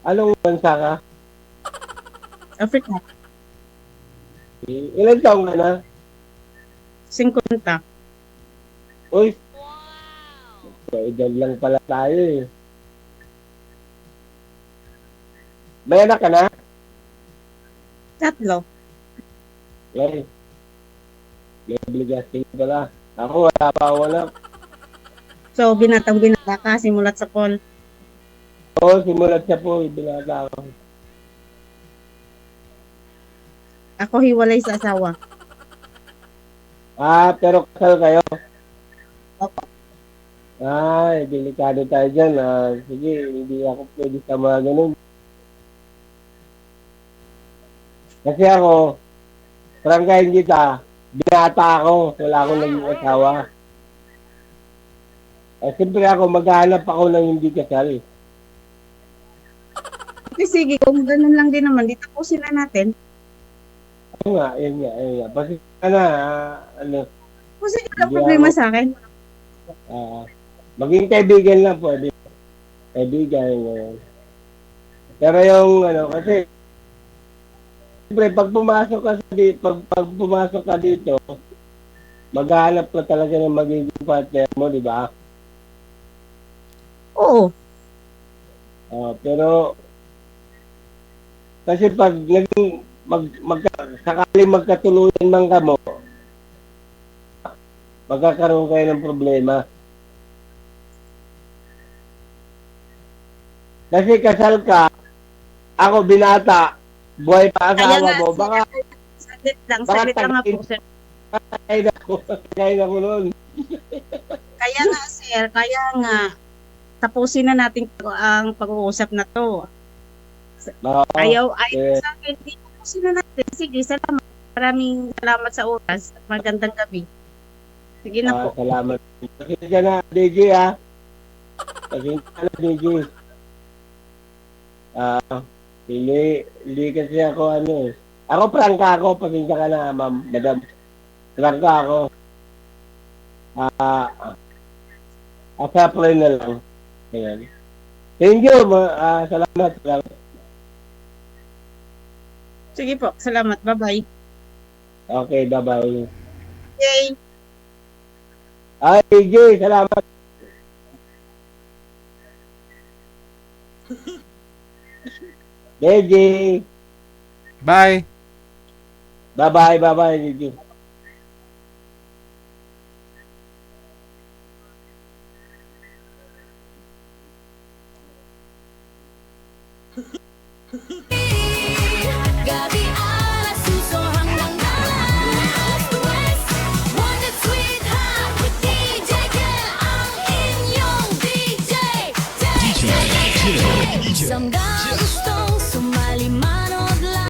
Anong bansa ka? Africa. Ilan taong ka na? 50. Uy, edad lang pala tayo eh. May anak ka na? Tatlo. Ay, may obligasyon pala. Ako, wala pa ako anak. So, binatang binata ka, simulat sa kon. Oo, simulat siya po, binata ako. Ako hiwalay sa asawa. Pero kasal kayo? Opo. Delikado tayo dyan. Sige, hindi ako pwede sa mga ganun. Kasi ako, prangkahin kita, binata ako, wala akong naging asawa. Siyempre ako, maghahanap ako ng hindi kasal. Okay, sige, kung ganun lang din naman, di tapusin na natin. Ayun nga, ayun nga, ayun nga. Pasensya na, ano, Kung sige, walang hindi problema ako, sa akin. maging kaibigan lang po, di kaibigan. Pero yung, ano, kasi, siyempre, pag pumasok ka dito, maghahanap ka talaga ng magiging partner mo, di ba? Oo. Pero, kasi pag naging, sakaling magkatuluyan man ka mo, magkakaroon kayo ng problema. Kasi kasal ka, ako binata, buhay pa Kaya asawa nga, mo, baka saglit lang nga po, sir. kaya na ko noon. Kaya nga, sir, kaya nga, tapusin na natin ang pag-uusap na to. Ayaw sa akin, di tapusin na natin. Sige, salamat. Maraming salamat sa oras. Magandang gabi. Sige na po. Salamat. Pasensya na, DJ ha. Pasensya na, DJ. Hindi kasi ako ano eh. Ako prangka ako, pasensya ka na, ma'am, madam. Prangka ako. Asa friend na lang. Ayan. Thank you. Salamat. Sige po, salamat. Bye-bye. Okay, bye-bye. Yay! DJ, salamat. DJ. Bye. Bye-bye, DJ. Gabi alas suso hanggang alas 2. Wonder Sweetheart with DJ Kel, ang inyong DJ. Isang gusto